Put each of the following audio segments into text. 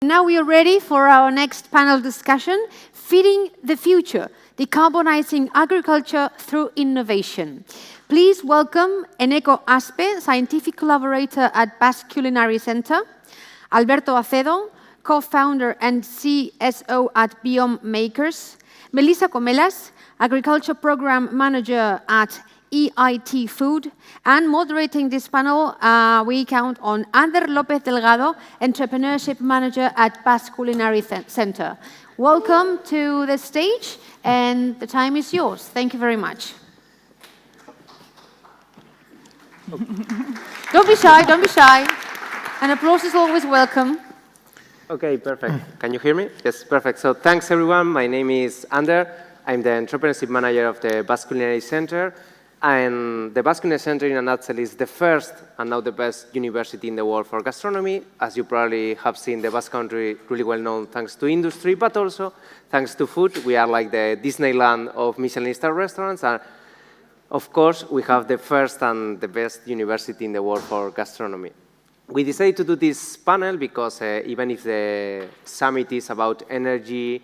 Now we are ready for our next panel discussion, Feeding the Future, Decarbonizing Agriculture Through Innovation. Please welcome Eneko Axpe, Scientific Collaborator at Basque Culinary Center, Alberto Acedo, co-founder and CSO at Biome Makers, Melissa Comellas, Agriculture Program Manager at EIT Food, and moderating this panel, we count on Lopez Delgado, Entrepreneurship Manager at Basque Culinary Center. Welcome to the stage, and the time is yours. Thank you very much. Don't be shy, don't be shy. An applause is always welcome. Okay, perfect. Can you hear me? Yes, perfect. So thanks, everyone. My name is Ander. I'm the Entrepreneurship Manager of the Basque Culinary Center. And the Basque Culinary Center, in a nutshell, is the first and now the best university in the world for gastronomy. As you probably have seen, the Basque Country really well known thanks to industry, but also thanks to food. We are like the Disneyland of Michelin-star restaurants. And of course, we have the first and the best university in the world for gastronomy. We decided to do this panel because even if the summit is about energy,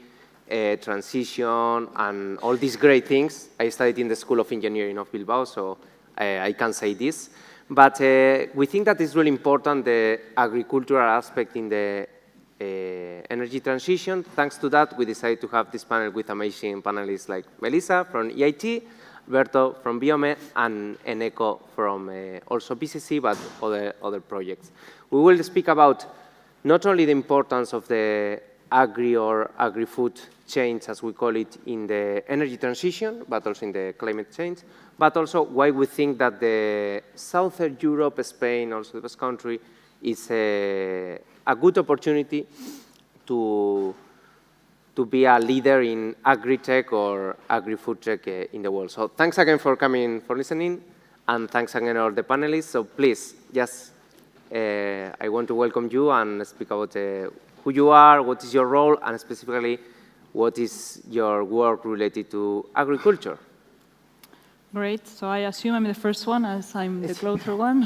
transition, and all these great things. I studied in the School of Engineering of Bilbao, so I can say this. But we think that it's really important, the agricultural aspect in the energy transition. Thanks to that, we decided to have this panel with amazing panelists like Melissa from EIT, Alberto from Biome, and Eneko from also BCC, but other projects. We will speak about not only the importance of the agri or agri-food change, as we call it, in the energy transition, but also in the climate change, but also why we think that the Southern Europe, Spain, also the Basque Country, is a good opportunity to be a leader in agri-tech or agri-food tech in the world. So thanks again for coming, for listening, and thanks again to all the panelists. So please, just I want to welcome you and speak about who you are, what is your role, and specifically, what is your work related to agriculture? Great. So I assume I'm the first one, as I'm the closer one.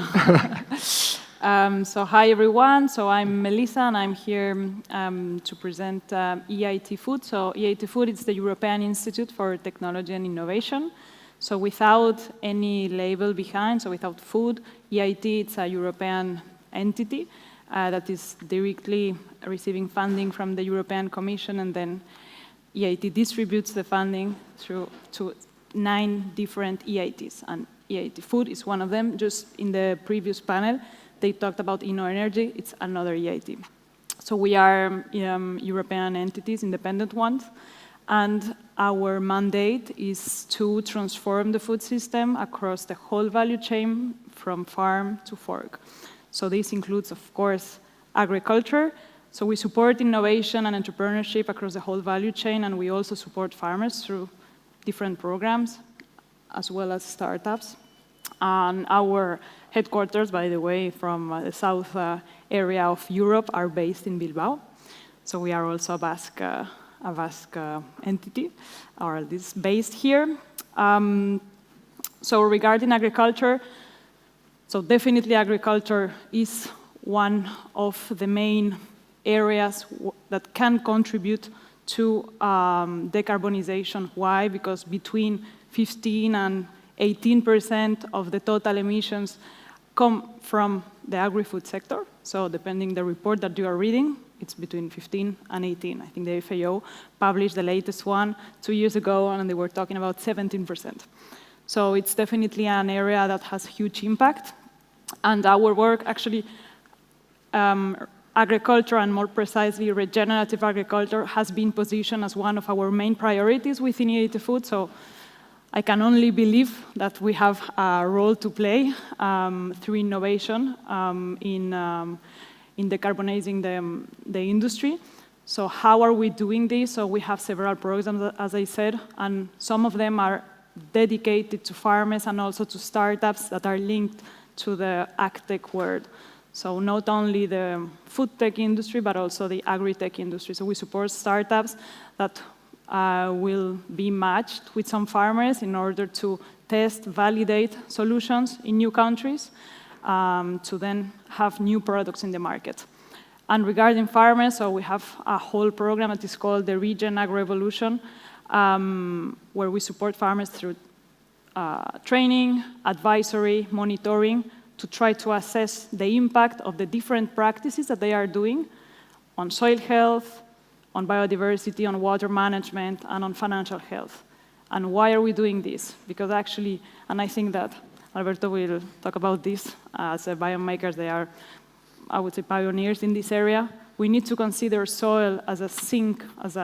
So hi, everyone. So I'm Melissa, and I'm here to present EIT Food. So EIT Food is the European Institute for Technology and Innovation. So without any label behind, so without food, EIT, it's a European entity that is directly receiving funding from the European Commission, and then EIT distributes the funding to 9 different EITs, and EIT Food is one of them. Just in the previous panel, they talked about InnoEnergy. It's another EIT. So we are European entities, independent ones, and our mandate is to transform the food system across the whole value chain from farm to fork. So this includes, of course, agriculture. So we support innovation and entrepreneurship across the whole value chain, and we also support farmers through different programs, as well as startups. And our headquarters, by the way, from the south area of Europe, are based in Bilbao. So we are also a Basque entity, or this based here. So regarding agriculture, so definitely agriculture is one of the main areas that can contribute to decarbonization. Why? Because between 15 and 18% of the total emissions come from the agri-food sector. So depending the report that you are reading, it's between 15 and 18. I think the FAO published the latest one 2 years ago, and they were talking about 17%. So it's definitely an area that has huge impact. And our work, actually, agriculture, and more precisely regenerative agriculture, has been positioned as one of our main priorities within EIT Food. So I can only believe that we have a role to play through innovation in decarbonizing the industry. So how are we doing this? So we have several programs, as I said, and some of them are dedicated to farmers and also to startups that are linked to the agtech world. So not only the food tech industry, but also the agri-tech industry. So we support startups that will be matched with some farmers in order to test, validate solutions in new countries to then have new products in the market. And regarding farmers, so we have a whole program that is called the Region Agroevolution, where we support farmers through training, advisory, monitoring, to try to assess the impact of the different practices that they are doing on soil health, on biodiversity, on water management, and on financial health. And why are we doing this? Because actually, and I think that Alberto will talk about this, as Biome makers, they are, I would say, pioneers in this area. We need to consider soil as a sink, as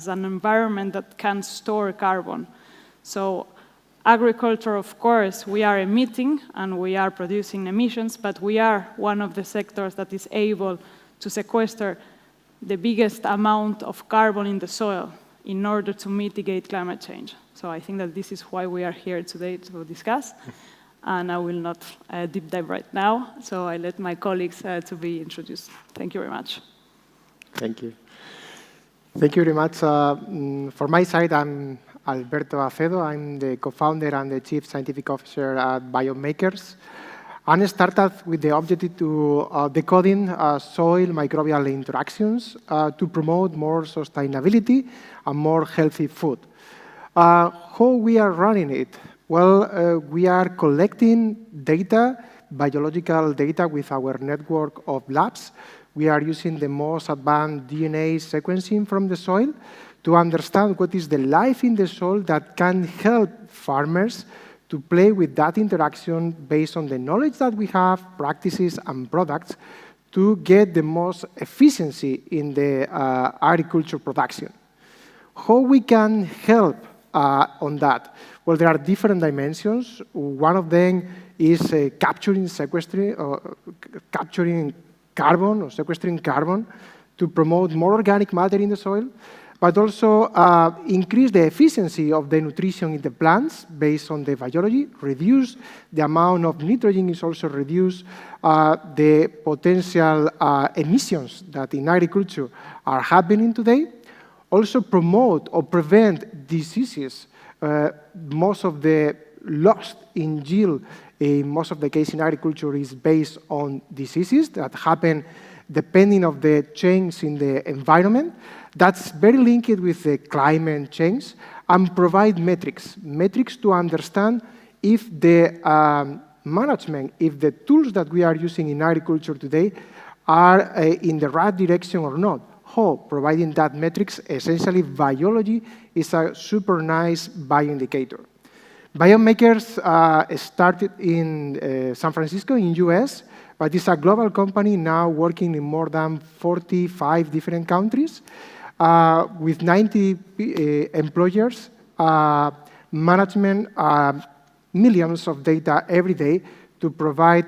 an environment that can store carbon. So agriculture, of course, we are emitting and we are producing emissions, but we are one of the sectors that is able to sequester the biggest amount of carbon in the soil in order to mitigate climate change. So I think that this is why we are here today to discuss. And I will not deep dive right now, so I let my colleagues to be introduced. Thank you very much. Thank you. Thank you very much. For my side, I'm Alberto Acedo. I'm the co-founder and the chief scientific officer at Biome Makers. I started with the objective to decoding soil microbial interactions to promote more sustainability and more healthy food. How we are running it? Well, we are collecting data, biological data with our network of labs. We are using the most advanced DNA sequencing from the soil to understand what is the life in the soil that can help farmers to play with that interaction based on the knowledge that we have, practices, and products to get the most efficiency in the agriculture production. How we can help on that? Well, there are different dimensions. One of them is capturing carbon or sequestering carbon to promote more organic matter in the soil, but also increase the efficiency of the nutrition in the plants based on the biology, reduce the amount of nitrogen is also reduced, the potential emissions that in agriculture are happening today, also promote or prevent diseases. Most of the loss in yield in most of the case in agriculture is based on diseases that happen depending on the change in the environment. That's very linked with the climate change and provide metrics to understand if the management, if the tools that we are using in agriculture today are in the right direction or not. How? Providing that metrics, essentially biology is a super nice bioindicator. Biome Makers started in San Francisco in US, but it's a global company now working in more than 45 different countries with 90 employers, management millions of data every day to provide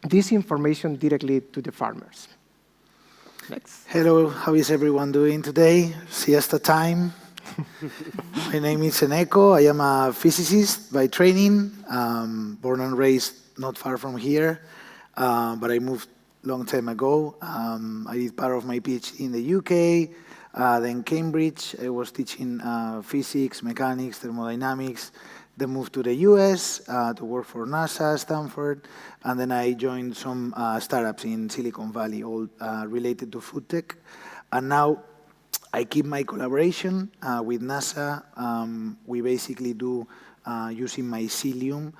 this information directly to the farmers. Next. Hello, how is everyone doing today? Siesta time. My name is Eneko. I am a physicist by training, born and raised not far from here, but I moved long time ago. I did part of my PhD in the UK, then Cambridge. I was teaching physics, mechanics, thermodynamics, then moved to the US to work for NASA, Stanford, and then I joined some startups in Silicon Valley, all related to food tech. And now I keep my collaboration with NASA. We basically do using mycelium,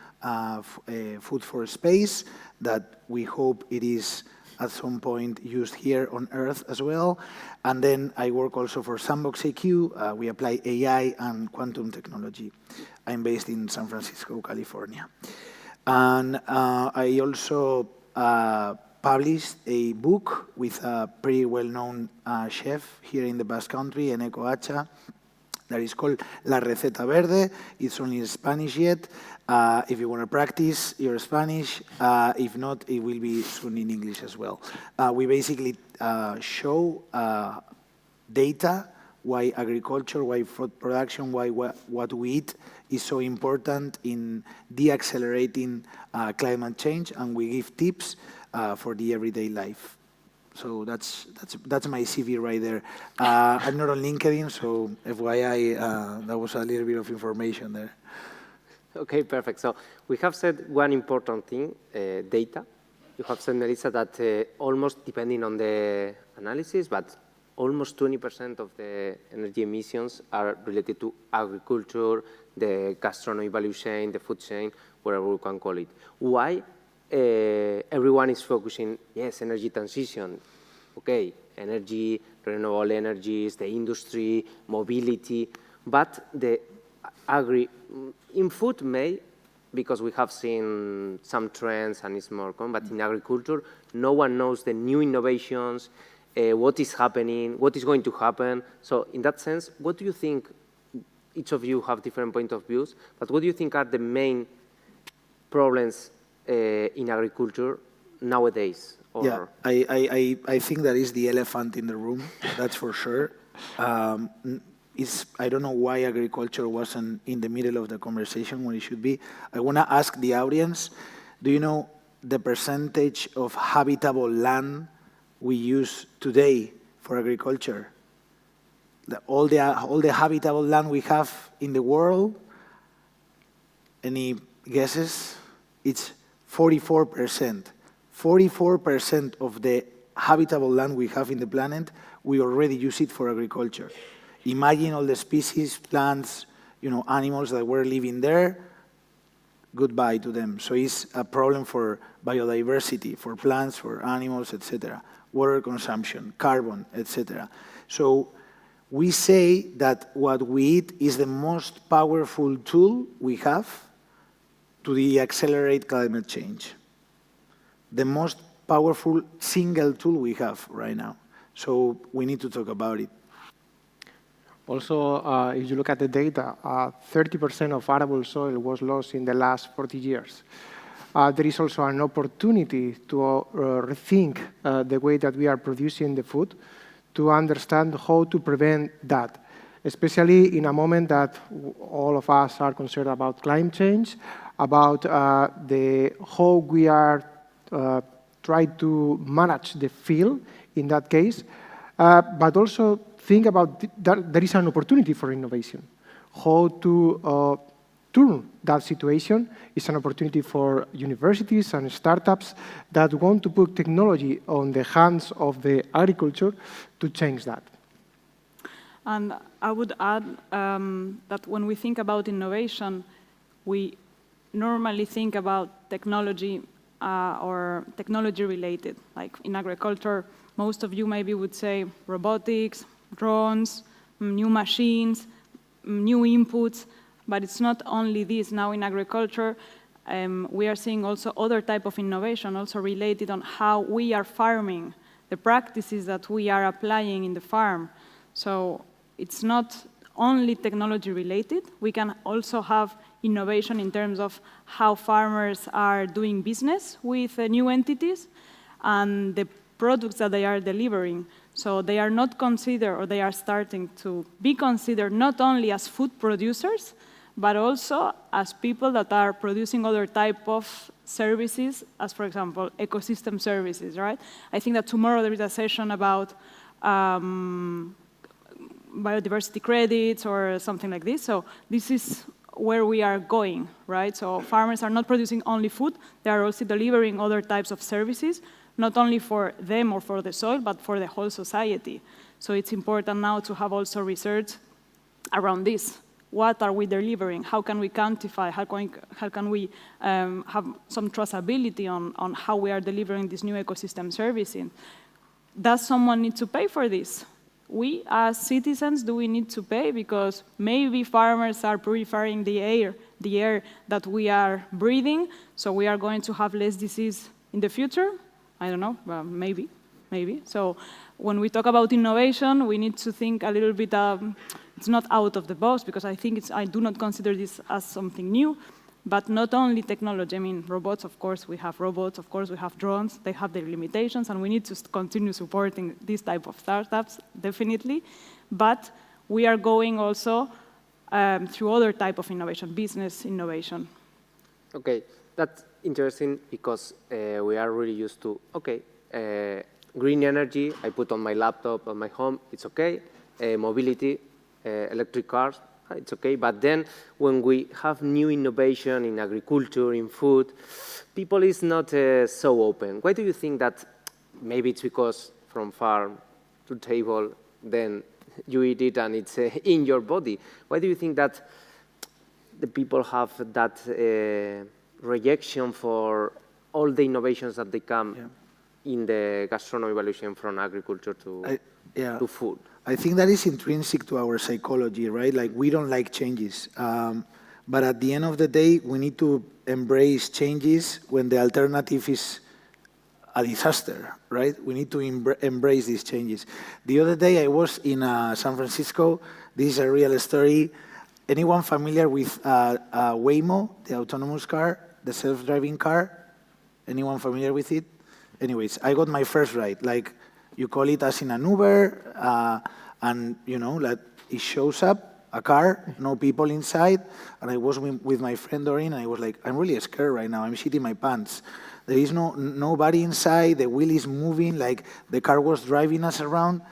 food for space, that we hope it is at some point used here on Earth as well. And then I work also for Sandbox AQ. We apply AI and quantum technology. I'm based in San Francisco, California. And I also published a book with a pretty well-known chef here in the Basque Country, Eneko, that is called La Receta Verde. It's only in Spanish yet. If you want to practice your Spanish, if not, it will be soon in English as well. We basically show data, why agriculture, why food production, why what we eat is so important in de-accelerating climate change, and we give tips for the everyday life. So that's my CV right there. I'm not on LinkedIn, so FYI, that was a little bit of information there. Okay, perfect. So we have said one important thing, data. you have said, Melissa, that almost, depending on the analysis, but almost 20% of the energy emissions are related to agriculture, the gastronomy value chain, the food chain, whatever we can call it. Why everyone is focusing, yes, energy transition, okay, energy, renewable energies, the industry, mobility, but the in food may, because we have seen some trends and it's more common, but in agriculture, no one knows the new innovations, what is happening, what is going to happen. So in that sense, what do you think, each of you have different point of views, but what do you think are the main problems in agriculture nowadays? Or yeah, I think that is the elephant in the room, that's for sure. I don't know why agriculture wasn't in the middle of the conversation when it should be. I want to ask the audience, do you know the percentage of habitable land we use today for agriculture? All the habitable land we have in the world, any guesses? It's 44%. 44% of the habitable land we have in the planet, we already use it for agriculture. Imagine all the species, plants, animals that were living there, goodbye to them. So it's a problem for biodiversity, for plants, for animals, etc. Water consumption, carbon, etc. So we say that what we eat is the most powerful tool we have to accelerate climate change. The most powerful single tool we have right now. So we need to talk about it. Also, if you look at the data, 30% of arable soil was lost in the last 40 years. There is also an opportunity to rethink the way that we are producing the food, to understand how to prevent that, especially in a moment that all of us are concerned about climate change, about how we are trying to manage the field in that case, but also think about that there is an opportunity for innovation. How to turn that situation is an opportunity for universities and startups that want to put technology on the hands of the agriculture to change that. And I would add that when we think about innovation, we normally think about technology or technology-related. Like in agriculture, most of you maybe would say robotics, drones, new machines, new inputs, but it's not only this. Now in agriculture, we are seeing also other type of innovation also related on how we are farming, the practices that we are applying in the farm. So it's not only technology related. We can also have innovation in terms of how farmers are doing business with new entities and the products that they are delivering. So they are not considered, or they are starting to be considered not only as food producers, but also as people that are producing other type of services, as for example, ecosystem services, right? I think that tomorrow there is a session about biodiversity credits or something like this. So this is where we are going, right? So farmers are not producing only food, they are also delivering other types of services, not only for them or for the soil, but for the whole society. So it's important now to have also research around this. What are we delivering? How can we quantify? How can we have some traceability on how we are delivering this new ecosystem servicing? Does someone need to pay for this? We as citizens, do we need to pay? Because maybe farmers are purifying the air that we are breathing, so we are going to have less disease in the future? I don't know, well, maybe. So when we talk about innovation, we need to think a little bit, it's not out of the box, because I think I do not consider this as something new, but not only technology. I mean, robots, of course, we have robots, of course, we have drones, they have their limitations, and we need to continue supporting these type of startups, definitely. But we are going also through other type of innovation, business innovation. Okay, that's interesting because we are really used to, green energy, I put on my laptop, on my home, it's okay. Mobility, electric cars, it's okay. But then when we have new innovation in agriculture, in food, people is not so open. Why do you think that? Maybe it's because from farm to table, then you eat it and it's in your body. Why do you think that the people have that rejection for all the innovations that they come in the gastronomy evolution from agriculture to food? I think that is intrinsic to our psychology, right? Like, we don't like changes. But at the end of the day, we need to embrace changes when the alternative is a disaster, right? We need to embrace these changes. The other day, I was in San Francisco. This is a real story. Anyone familiar with Waymo, the autonomous car, the self-driving car? Anyone familiar with it? Anyways, I got my first ride. Like, you call it as in an Uber, and like it shows up, a car, no people inside, and I was with my friend Doreen, and I was like, I'm really scared right now. I'm shitting my pants. There is nobody inside. The wheel is moving, like the car was driving us around.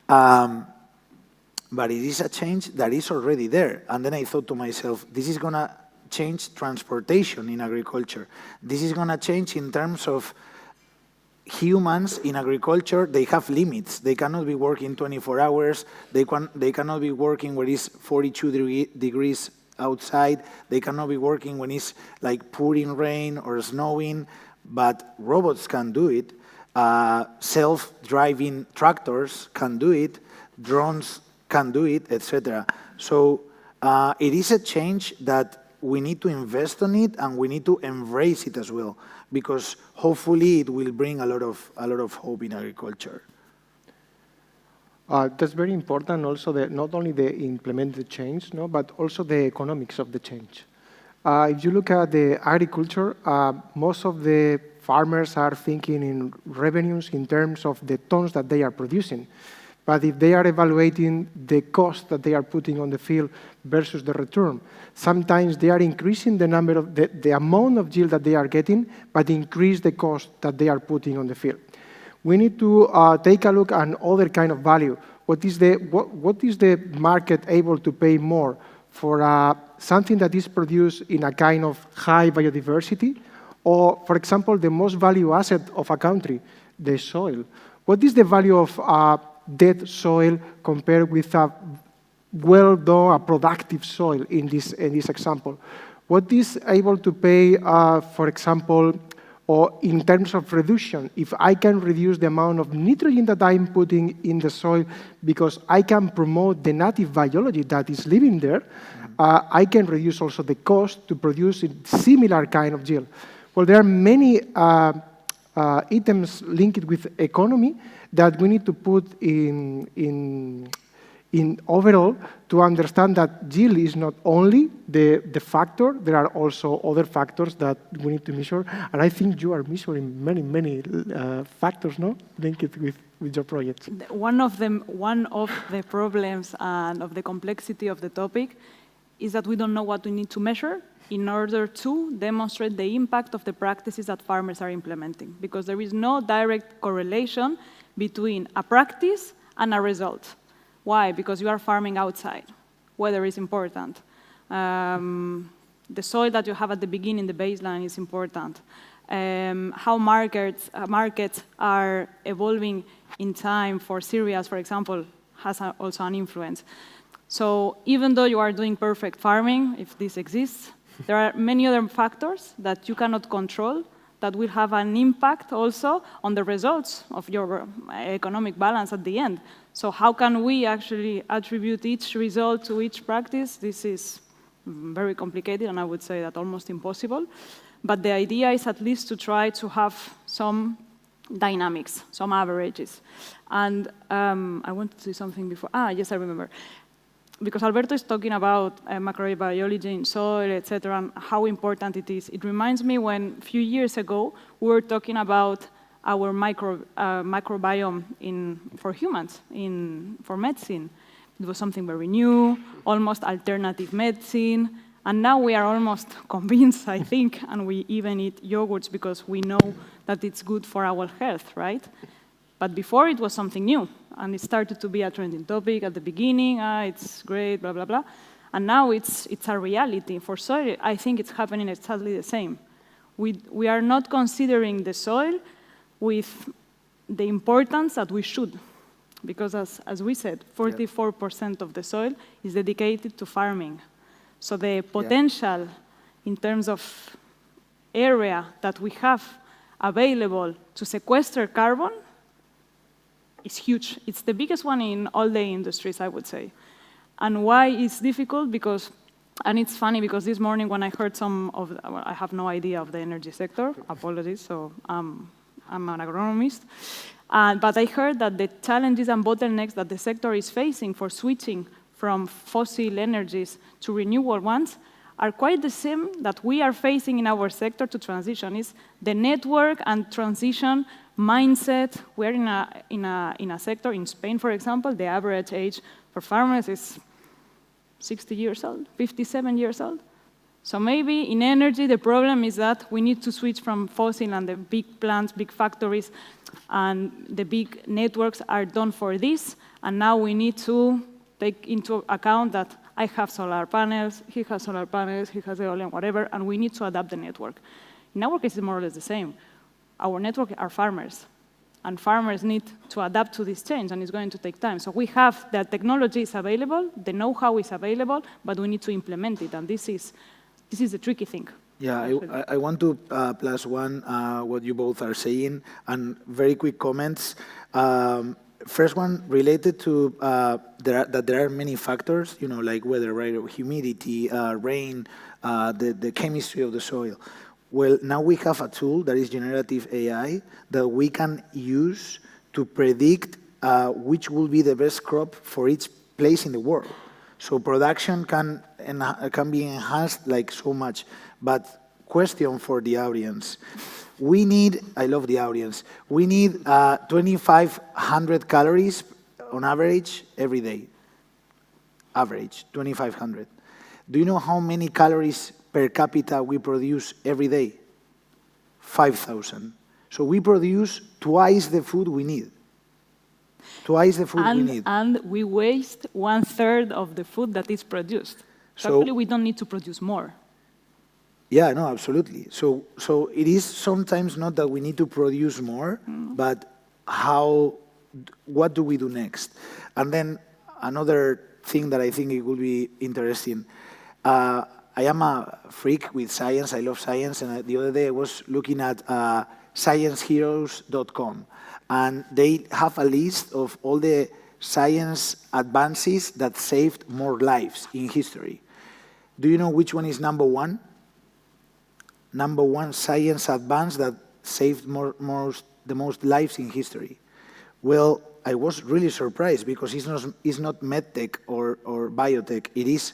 But it is a change that is already there. And then I thought to myself, this is going to change transportation in agriculture. This is going to change in terms of humans in agriculture. They have limits. They cannot be working 24 hours. They cannot be working where it's 42 degrees outside. They cannot be working when it's like pouring rain or snowing. But robots can do it. Self-driving tractors can do it. Drones can do it, etc. So it is a change that we need to invest on it, and we need to embrace it as well, because hopefully it will bring a lot of hope in agriculture. That's very important. Also, not only the implement the change, but also the economics of the change. If you look at the agriculture, most of the farmers are thinking in revenues in terms of the tons that they are producing. But if they are evaluating the cost that they are putting on the field versus the return, sometimes they are increasing the number of the amount of yield that they are getting, but increase the cost that they are putting on the field. We need to take a look at other kind of value. What is the market able to pay more for something that is produced in a kind of high biodiversity, or, for example, the most value asset of a country, the soil? What is the value of dead soil compared with a well-done, a productive soil in this example? What is able to pay, for example, or in terms of reduction, if I can reduce the amount of nitrogen that I'm putting in the soil because I can promote the native biology that is living there, I can reduce also the cost to produce a similar kind of yield. Well, there are many items linked with economy that we need to put in overall to understand that yield is not only the factor, there are also other factors that we need to measure. And I think you are measuring many factors, no? Linked with your project. One of the problems and of the complexity of the topic is that we don't know what we need to measure in order to demonstrate the impact of the practices that farmers are implementing, because there is no direct correlation between a practice and a result. Why? Because you are farming outside. Weather is important. The soil that you have at the beginning, the baseline, is important. How markets are evolving in time for cereals, for example, has also an influence. So even though you are doing perfect farming, if this exists, there are many other factors that you cannot control that will have an impact also on the results of your economic balance at the end. So how can we actually attribute each result to each practice? This is very complicated, and I would say that almost impossible. But the idea is at least to try to have some dynamics, some averages. And I wanted to say something before. Yes, I remember. Because Alberto is talking about microbiology in soil, etc., and how important it is. It reminds me when a few years ago we were talking about our microbiome for humans, for medicine. It was something very new, almost alternative medicine, and now we are almost convinced, I think, and we even eat yogurts because we know that it's good for our health, right? But before it was something new. And it started to be a trending topic at the beginning. It's great, blah, blah, blah. And now it's a reality. For soil, I think it's happening exactly the same. We are not considering the soil with the importance that we should. Because as we said, 44% of the soil is dedicated to farming. So the potential in terms of area that we have available to sequester carbon is huge. It's the biggest one in all the industries, I would say. And why it's difficult? Because, and it's funny because this morning when I heard some of, well, I have no idea of the energy sector, apologies, so I'm an agronomist. But I heard that the challenges and bottlenecks that the sector is facing for switching from fossil energies to renewable ones are quite the same that we are facing in our sector to transition. Is the network and transition mindset. We're in a sector, in Spain, for example, the average age for farmers is 60 years old, 57 years old. So maybe in energy, the problem is that we need to switch from fossil and the big plants, big factories, and the big networks are done for this. And now we need to take into account that I have solar panels, he has solar panels, he has aeolian, whatever, and we need to adapt the network. In our case, it's more or less the same. Our network are farmers, and farmers need to adapt to this change, and it's going to take time. So we have the technology is available, the know-how is available, but we need to implement it, and this is the tricky thing. Yeah, I want to plus one what you both are saying, and very quick comments. First one related to that there are many factors, you know, like weather, right, humidity, rain, the chemistry of the soil. Well, now we have a tool that is generative AI that we can use to predict which will be the best crop for each place in the world. So production can be enhanced like so much. But question for the audience. We need, I love the audience, we need 2,500 calories on average every day. Average, 2,500. Do you know how many calories per capita we produce every day? 5,000. So we produce twice the food we need. Twice the food we need. And we waste 1/3 of the food that is produced. So actually, we don't need to produce more. Yeah, no, absolutely. So it is sometimes not that we need to produce more, but what do we do next? And then another thing that I think it will be interesting. I am a freak with science. I love science. And the other day I was looking at scienceheroes.com. And they have a list of all the science advances that saved more lives in history. Do you know which one is number one? Number one science advance that saved the most lives in history. Well, I was really surprised because it's not medtech or biotech, it is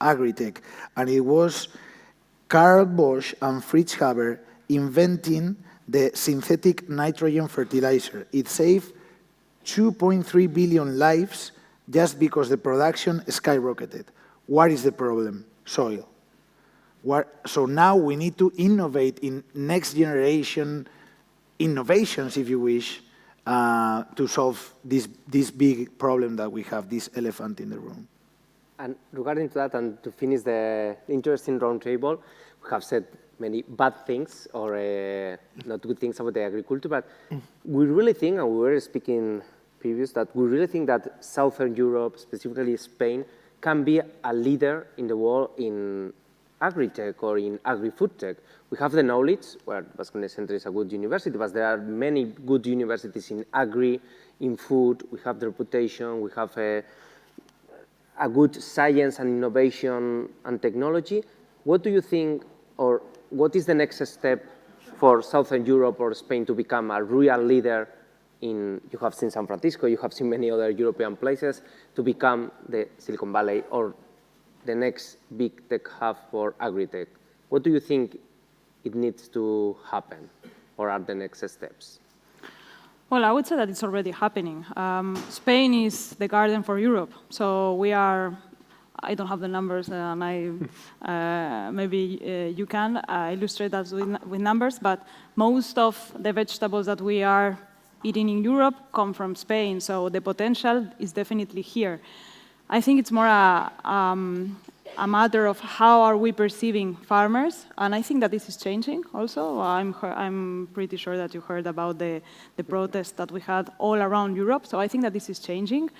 agritech. And it was Carl Bosch and Fritz Haber inventing the synthetic nitrogen fertilizer. It saved 2.3 billion lives just because the production skyrocketed. What is the problem? Soil. So now we need to innovate in next generation innovations, if you wish, to solve this big problem that we have, this elephant in the room. And regarding to that, and to finish the interesting roundtable, we have said many bad things or not good things about the agriculture, but we really think, and we were speaking previous, that we really think that Southern Europe, specifically Spain, can be a leader in the world in agri-tech or in agri-food tech. We have the knowledge, where Basque Center is a good university, but there are many good universities in agri, in food. We have the reputation, we have a good science and innovation and technology. What do you think, or what is the next step for Southern Europe or Spain to become a real leader in, you have seen San Francisco, you have seen many other European places, to become the Silicon Valley or the next big tech hub for agri-tech? What do you think it needs to happen, or are the next steps? Well, I would say that it's already happening. Spain is the garden for Europe. So we are, I don't have the numbers, and maybe you can illustrate that with numbers, but most of the vegetables that we are eating in Europe come from Spain, so the potential is definitely here. I think it's more a matter of how are we perceiving farmers, and I think that this is changing also. I'm pretty sure that you heard about the protests that we had all around Europe, so I think that this is changing,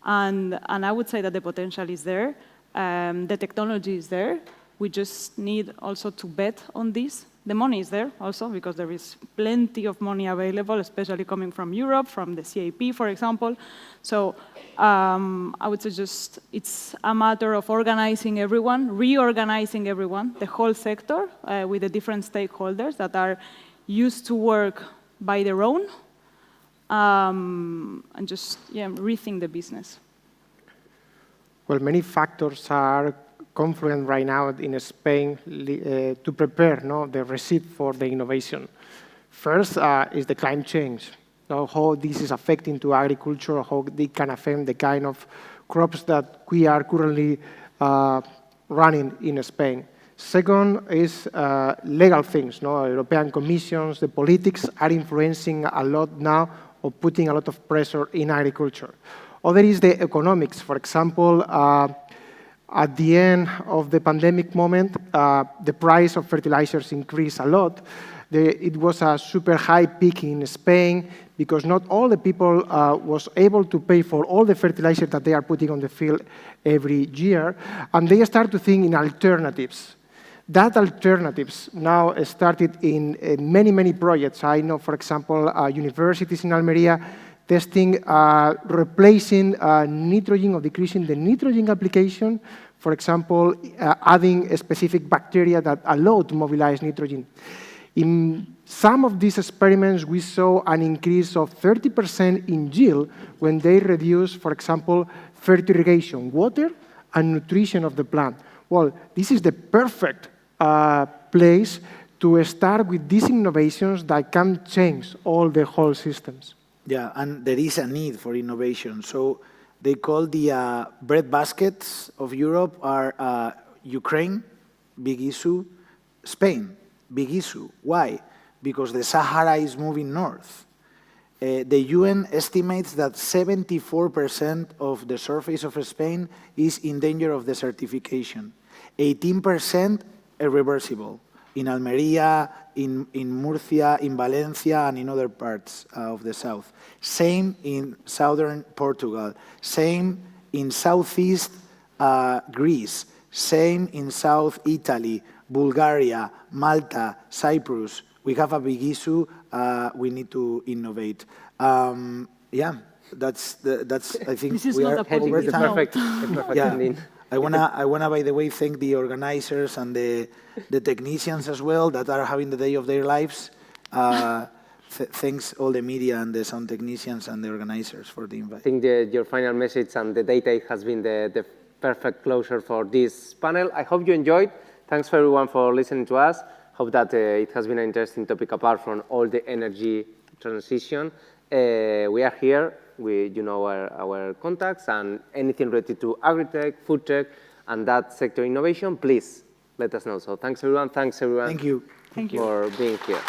and I would say that the potential is there, the technology is there, we just need also to bet on this. The money is there also, because there is plenty of money available, especially coming from Europe, from the CAP, for example. So I would say just it's a matter of organizing everyone, reorganizing everyone, the whole sector, with the different stakeholders that are used to work by their own, and just rethink the business. Well, many factors are confluent right now in Spain to prepare the receipt for the innovation. First is the climate change, how this is affecting to agriculture, how they can affect the kind of crops that we are currently running in Spain. Second is legal things. European Commissions, the politics are influencing a lot now, or putting a lot of pressure in agriculture. Other is the economics. For example, at the end of the pandemic moment, the price of fertilizers increased a lot. It was a super high peak in Spain because not all the people was able to pay for all the fertilizer that they are putting on the field every year, and they start to think in alternatives. That alternatives now started in many, many projects. I know, for example, universities in Almeria testing replacing nitrogen or decreasing the nitrogen application, for example, adding a specific bacteria that allow to mobilize nitrogen. In some of these experiments, we saw an increase of 30% in yield when they reduce, for example, fertirrigation, water and nutrition of the plant. Well, this is the perfect place to start with these innovations that can change all the whole systems. Yeah, and there is a need for innovation. So they call the bread baskets of Europe are Ukraine, big issue, Spain, big issue. Why? Because the Sahara is moving north. The UN estimates that 74% of the surface of Spain is in danger of desertification, 18% irreversible. In Almeria, in Murcia, in Valencia, and in other parts of the south. Same in southern Portugal. Same in southeast Greece. Same in South Italy, Bulgaria, Malta, Cyprus. We have a big issue. We need to innovate. Yeah, that's. I think this is we not are a political over time. Perfect. Yeah. I wanna, by the way, thank the organizers and the technicians as well that are having the day of their lives. Thanks all the media and the sound technicians and the organizers for the invite. I think your final message and the data has been the perfect closure for this panel. I hope you enjoyed. Thanks for everyone for listening to us. Hope that it has been an interesting topic apart from all the energy transition. We are here. You know our contacts, and anything related to agri-tech, food tech, and that sector innovation, please let us know. So thanks everyone. Thanks everyone. Thank you. Thank you. For being here.